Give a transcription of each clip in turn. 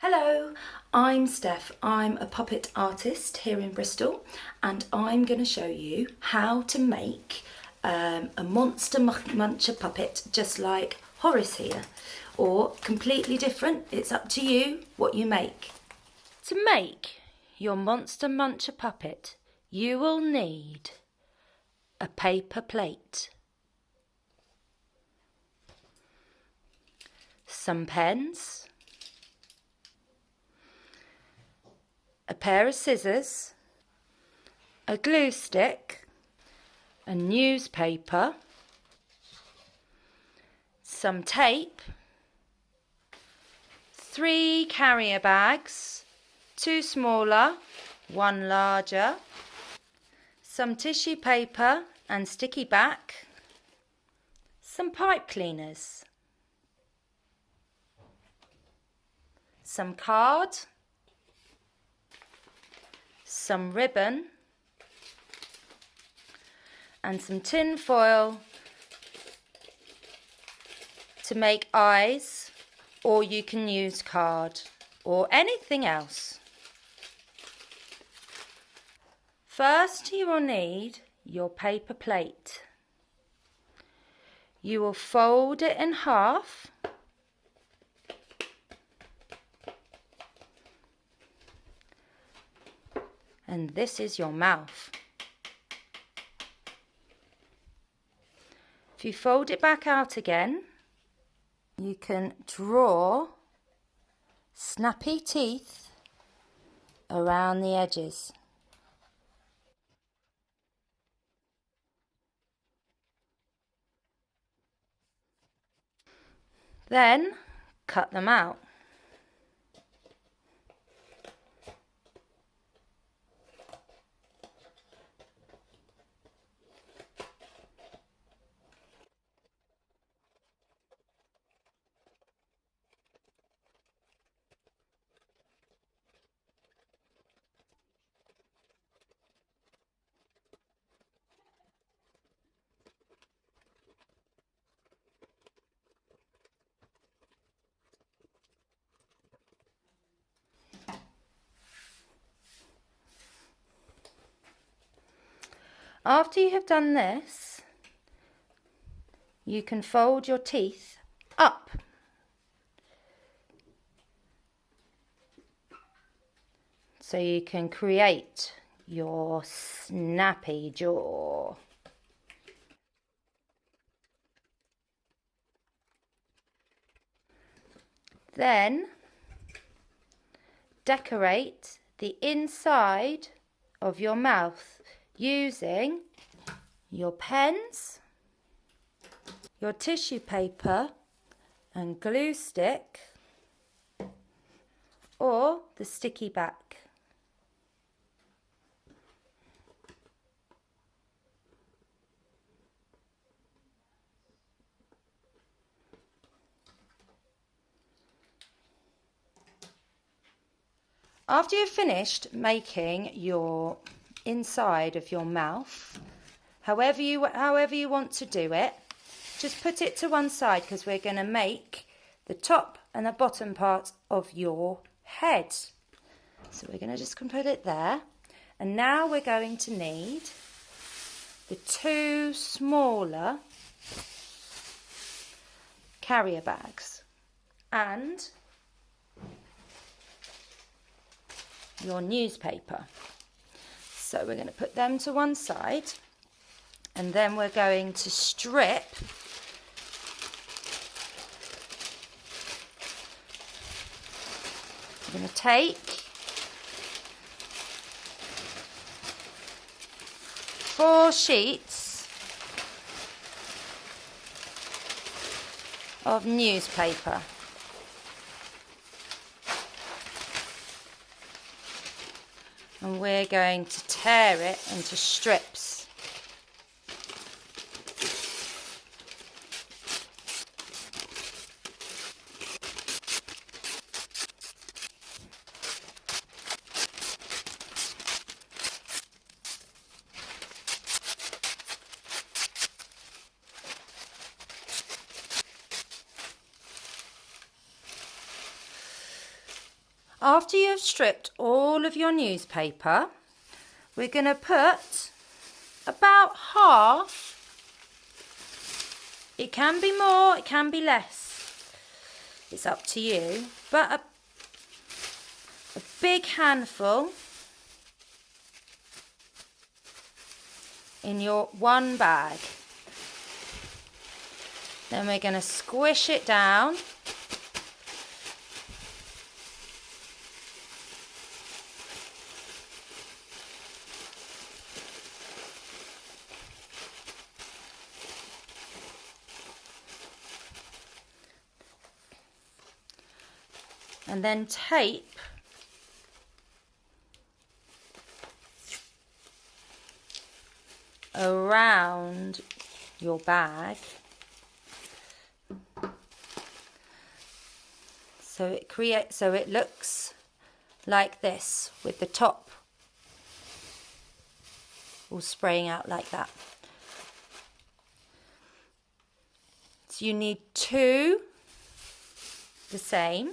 Hello, I'm Steph. I'm a puppet artist here in Bristol and I'm going to show you how to make a Monster Muncher puppet just like Horace here, or completely different. It's up to you what you make. To make your Monster Muncher puppet, you will need a paper plate, some pens, a pair of scissors, a glue stick, a newspaper, some tape, 3 carrier bags, 2 smaller, 1 larger, some tissue paper and sticky back, some pipe cleaners, some card, some ribbon and some tin foil to make eyes, or you can use card or anything else. First you will need your paper plate. You will fold it in half and this is your mouth. If you fold it back out again, you can draw snappy teeth around the edges. Then cut them out. After you have done this, you can fold your teeth up. So you can create your snappy jaw. Then decorate the inside of your mouth using your pens, your tissue paper and glue stick, or the sticky back. After you've finished making your inside of your mouth, however you want to do it, just put it to one side because we're going to make the top and the bottom part of your head. So we're going to just put it there. And now we're going to need the 2 smaller carrier bags and your newspaper. So we're going to put them to one side and then we're going to strip we're going to take 4 sheets of newspaper. And we're going to tear it into strips. After you've stripped all of your newspaper, we're going to put about half. It can be more, it can be less. It's up to you. But a big handful in your one bag. Then we're going to squish it down. And then tape around your bag so it looks like this, with the top all spraying out like that. So you need two the same.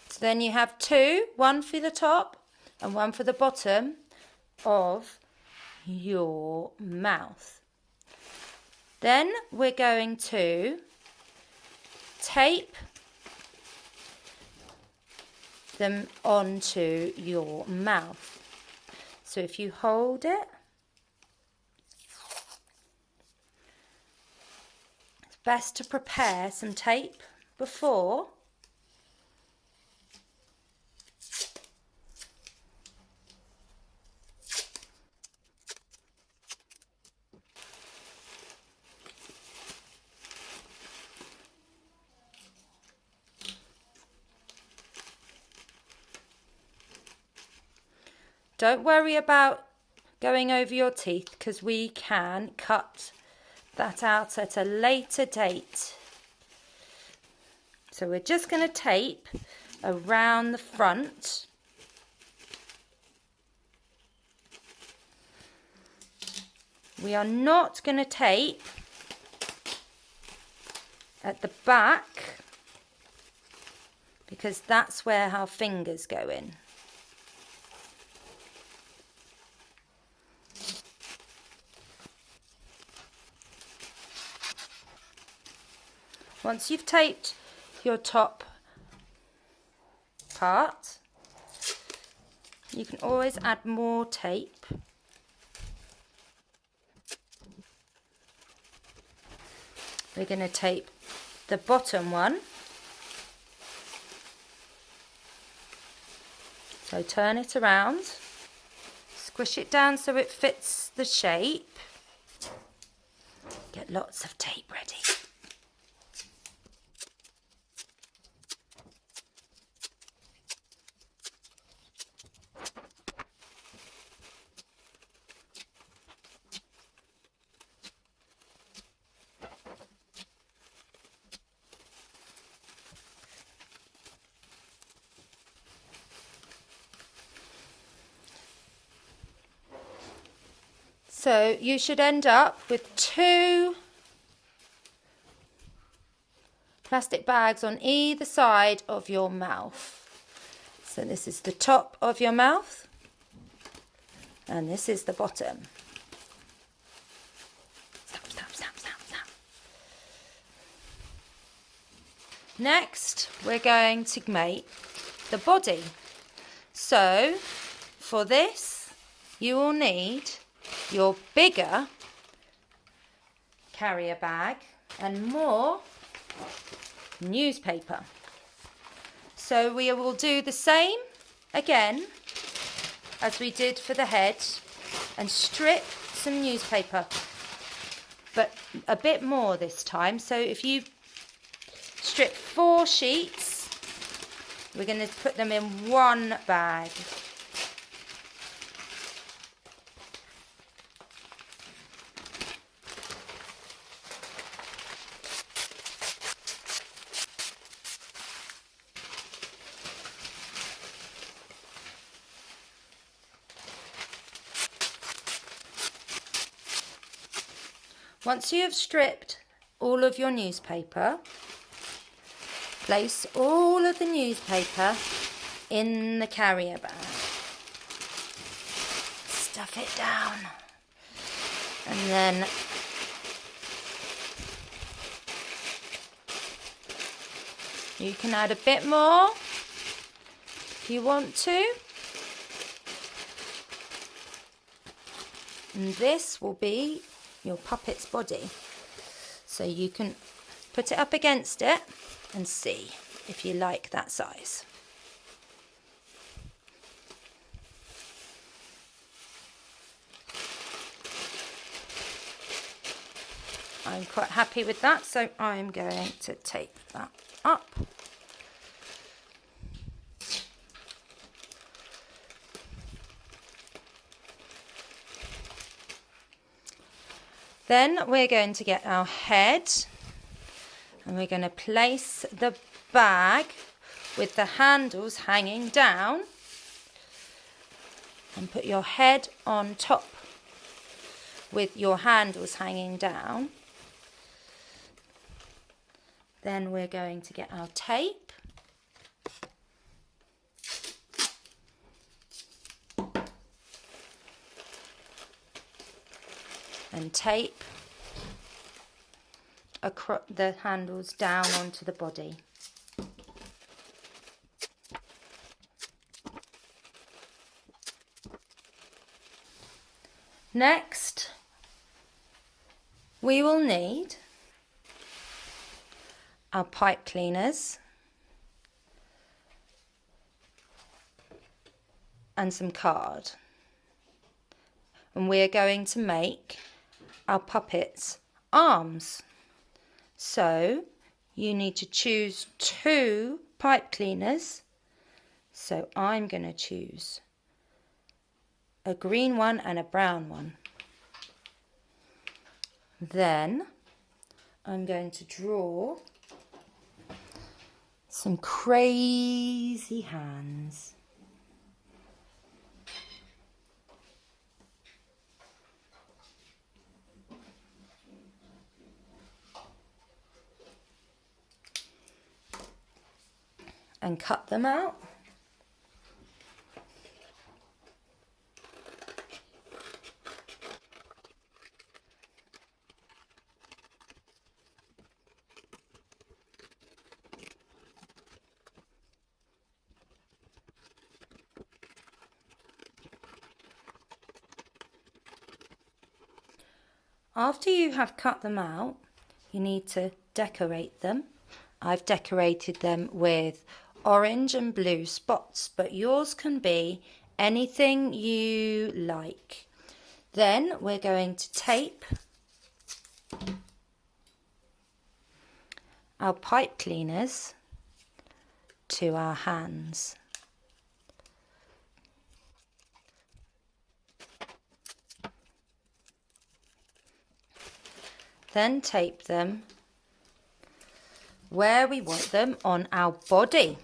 So then you have two, one for the top and one for the bottom of your mouth. Then we're going to tape them onto your mouth. So if you hold it, it's best to prepare some tape before. Don't worry about going over your teeth, because we can cut that out at a later date. So we're just going to tape around the front. We are not going to tape at the back, because that's where our fingers go in. Once you've taped your top part, you can always add more tape. We're going to tape the bottom one. So turn it around, squish it down so it fits the shape. Get lots of tape ready. So you should end up with two plastic bags on either side of your mouth. So this is the top of your mouth and this is the bottom. Snap, snap, snap, snap, snap. Next, we're going to make the body. So for this, you will need your bigger carrier bag and more newspaper. So we will do the same again as we did for the head and strip some newspaper, but a bit more this time. So if you strip 4 sheets, we're going to put them in one bag. Once you have stripped all of your newspaper, place all of the newspaper in the carrier bag. Stuff it down. And then you can add a bit more if you want to. And this will be your puppet's body. So you can put it up against it and see if you like that size. I'm quite happy with that, so I'm going to tape that up. Then we're going to get our head and we're going to place the bag with the handles hanging down and put your head on top with your handles hanging down. Then we're going to get our tape and tape the handles down onto the body. Next, we will need our pipe cleaners and some card. And we're going to make our puppet's arms. So you need to choose 2 pipe cleaners. So I'm going to choose a green one and a brown one. Then I'm going to draw some crazy hands. And cut them out. After you have cut them out, you need to decorate them. I've decorated them with orange and blue spots, but yours can be anything you like. Then we're going to tape our pipe cleaners to our hands. Then tape them where we want them on our body.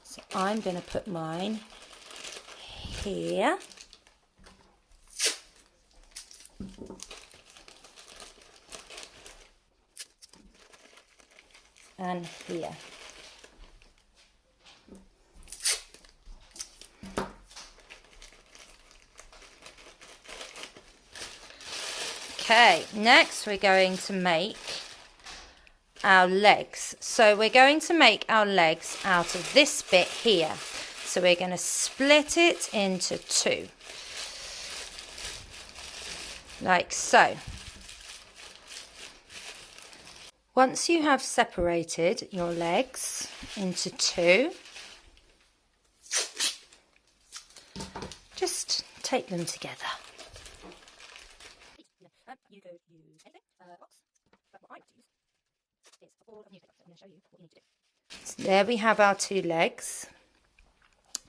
So I'm going to put mine here. And here. Okay, next we're going to make our legs. So we're going to make our legs out of this bit here. So we're going to split it into 2. Like so. Once you have separated your legs into 2, just tape them together. You could use anything, box, but what I would use is a ball of newspaper. So I'm going to show you what you need to do. So there we have our 2 legs.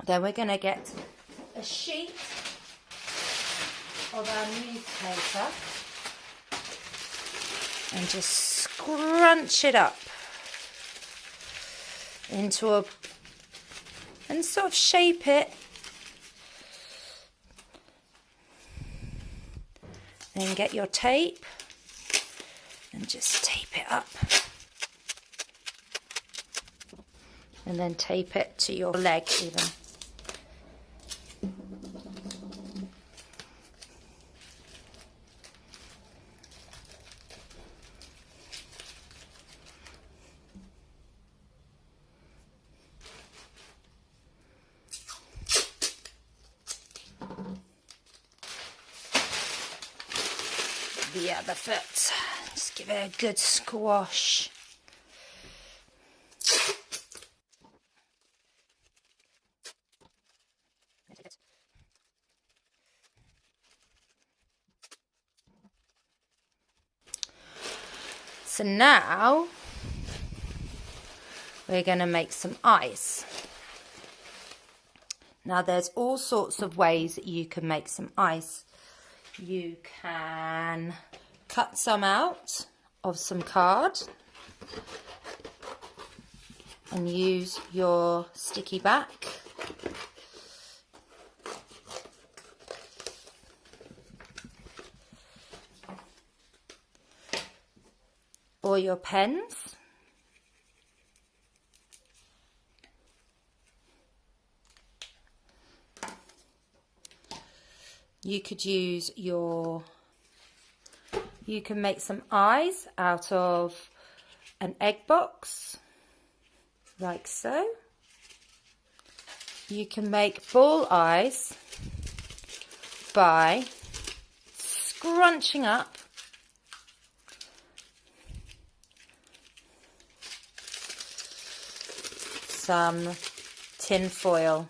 Then we're going to get a sheet of our newspaper and just scrunch it up into a, and sort of shape it. Then get your tape and just tape it up. And then tape it to your leg even. The other foot, just give it a good squash. So now we're going to make some eyes. Now there's all sorts of ways that you can make some eyes. You can cut some out of some card and use your sticky back. Or your pens. You could use you can make some eyes out of an egg box, like so. You can make bull eyes by scrunching up some tin foil.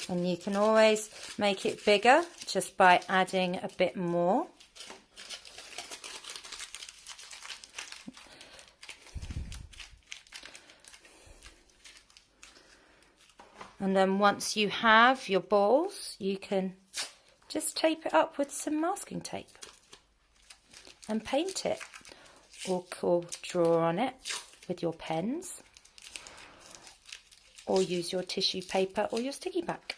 And you can always make it bigger just by adding a bit more. And then once you have your balls, you can just tape it up with some masking tape and paint it, or draw on it with your pens, or use your tissue paper or your sticky back.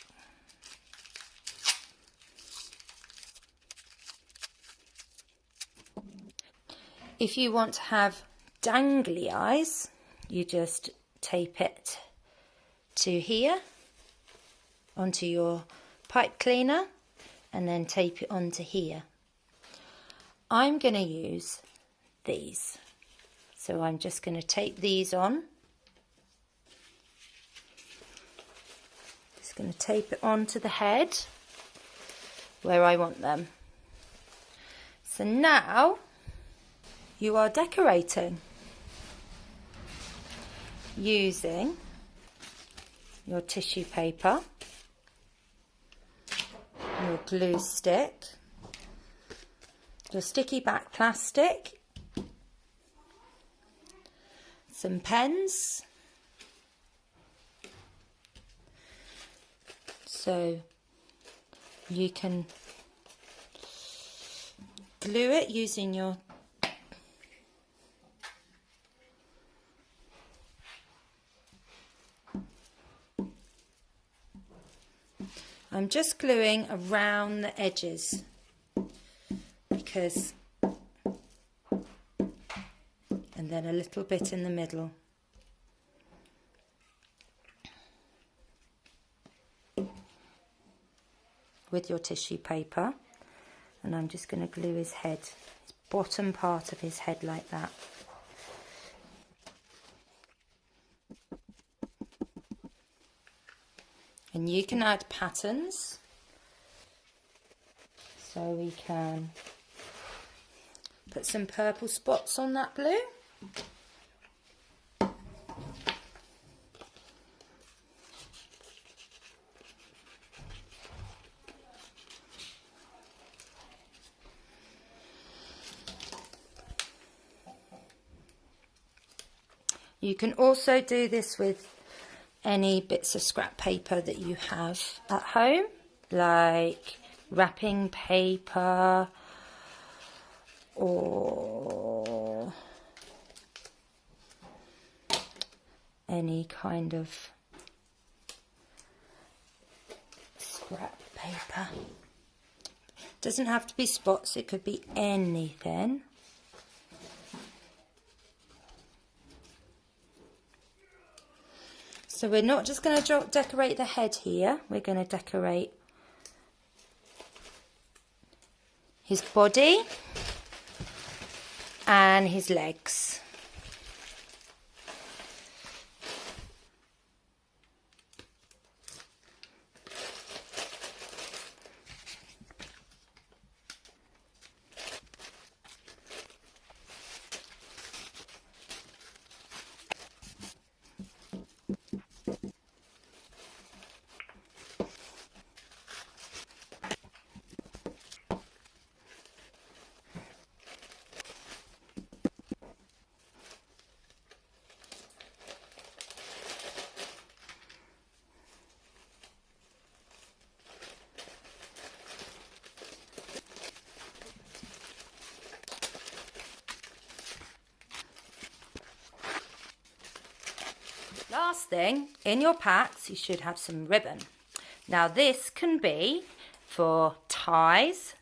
If you want to have dangly eyes, you just tape it to here onto your pipe cleaner and then tape it onto here. I'm going to use these, so I'm just going to tape these on. Just going to tape it onto the head where I want them. So now you are decorating using your tissue paper, your glue stick, your sticky back plastic, some pens, so you can glue it using your I'm just gluing around the edges because, and then a little bit in the middle. With your tissue paper, and I'm just going to glue his head, his bottom part of his head, like that. And you can add patterns, so we can put some purple spots on that blue. You can also do this with any bits of scrap paper that you have at home, like wrapping paper or any kind of scrap paper. Doesn't have to be spots, it could be anything. So we're not just going to decorate the head here, we're going to decorate his body and his legs. Last thing, in your packs you should have some ribbon. Now this can be for ties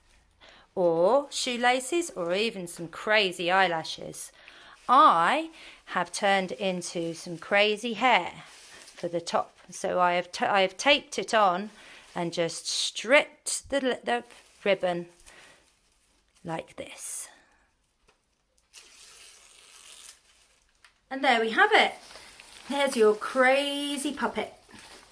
or shoelaces or even some crazy eyelashes. I have turned into some crazy hair for the top, so I have taped it on and just stripped the ribbon like this. And there we have it. Here's your crazy puppet.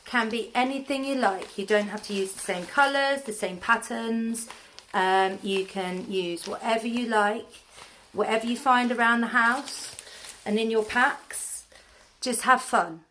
Can be anything you like. You don't have to use the same colours, the same patterns. You can use whatever you like, whatever you find around the house and in your packs. Just have fun.